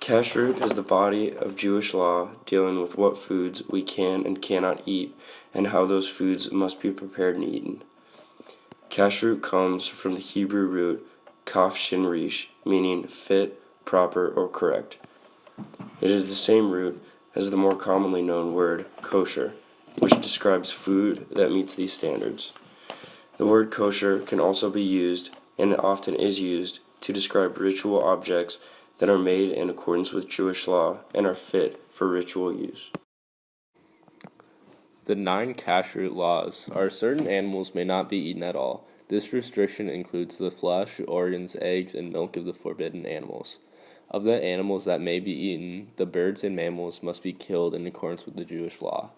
Kashrut is the body of Jewish law dealing with what foods we can and cannot eat and how those foods must be prepared and eaten. Kashrut comes from the Hebrew root kaf shin rish, meaning fit, proper, or correct. It is the same root as the more commonly known word kosher, which describes food that meets these standards. The word kosher can also be used, and it often is used, to describe ritual objects that are made in accordance with Jewish law and are fit for ritual use. The 9 Kashrut laws are certain animals may not be eaten at all. This restriction includes the flesh, organs, eggs, and milk of the forbidden animals. Of the animals that may be eaten, the birds and mammals must be killed in accordance with the Jewish law.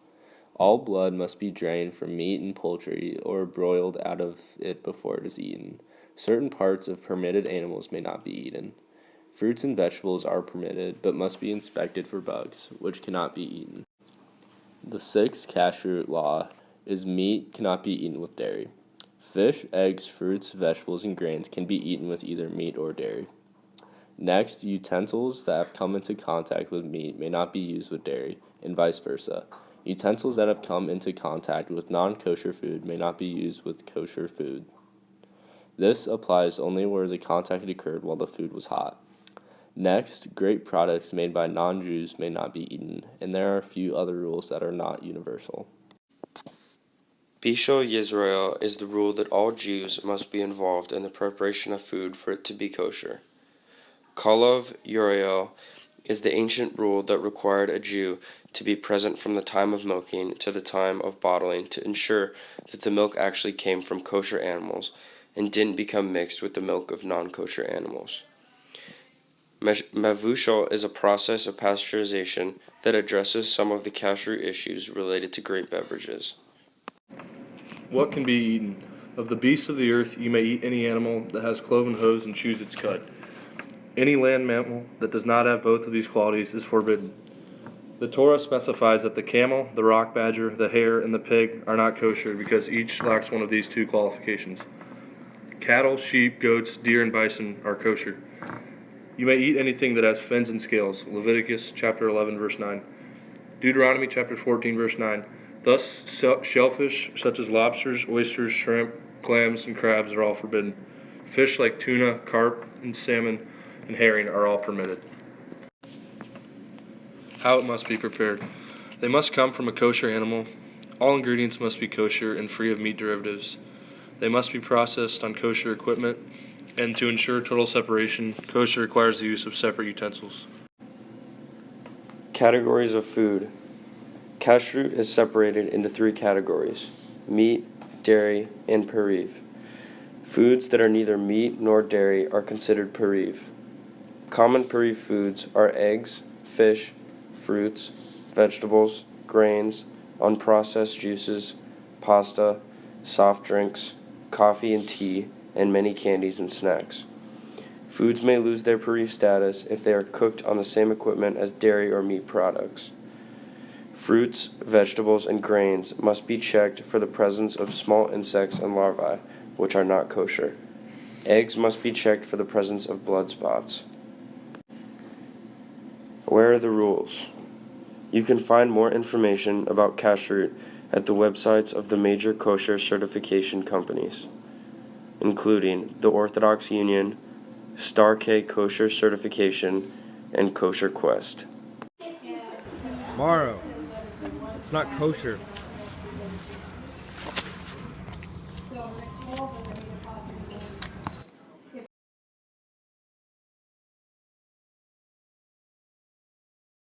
All blood must be drained from meat and poultry or broiled out of it before it is eaten. Certain parts of permitted animals may not be eaten. Fruits and vegetables are permitted, but must be inspected for bugs, which cannot be eaten. The 6th Kashrut law is meat cannot be eaten with dairy. Fish, eggs, fruits, vegetables, and grains can be eaten with either meat or dairy. Next, utensils that have come into contact with meat may not be used with dairy, and vice versa. Utensils that have come into contact with non-kosher food may not be used with kosher food. This applies only where the contact occurred while the food was hot. Next, grape products made by non-Jews may not be eaten, and there are a few other rules that are not universal. Bishul Yisrael is the rule that all Jews must be involved in the preparation of food for it to be kosher. Kolov Uriel is the ancient rule that required a Jew to be present from the time of milking to the time of bottling to ensure that the milk actually came from kosher animals and didn't become mixed with the milk of non-kosher animals. Mavushal is a process of pasteurization that addresses some of the kashrut issues related to grape beverages. What can be eaten? Of the beasts of the earth you may eat any animal that has cloven hooves and chews its cud. Any land mammal that does not have both of these qualities is forbidden. The Torah specifies that the camel, the rock badger, the hare, and the pig are not kosher because each lacks one of these 2 qualifications. Cattle, sheep, goats, deer, and bison are kosher. You may eat anything that has fins and scales. Leviticus chapter 11, verse 9. Deuteronomy chapter 14, verse 9. Thus, shellfish such as lobsters, oysters, shrimp, clams, and crabs are all forbidden. Fish like tuna, carp, and salmon, and herring are all permitted. How it must be prepared. They must come from a kosher animal. All ingredients must be kosher and free of meat derivatives. They must be processed on kosher equipment, and to ensure total separation, kosher requires the use of separate utensils. Categories of food. Kashrut is separated into 3 categories: meat, dairy, and pariv. Foods that are neither meat nor dairy are considered pariv. Common pariv foods are eggs, fish, fruits, vegetables, grains, unprocessed juices, pasta, soft drinks, coffee and tea, and many candies and snacks. Foods may lose their pariv status if they are cooked on the same equipment as dairy or meat products. Fruits, vegetables, and grains must be checked for the presence of small insects and larvae, which are not kosher. Eggs must be checked for the presence of blood spots. Where are the rules? You can find more information about kashrut at the websites of the major kosher certification companies, including the Orthodox Union, Star K Kosher Certification, and Kosher Quest. Tomorrow. It's not kosher.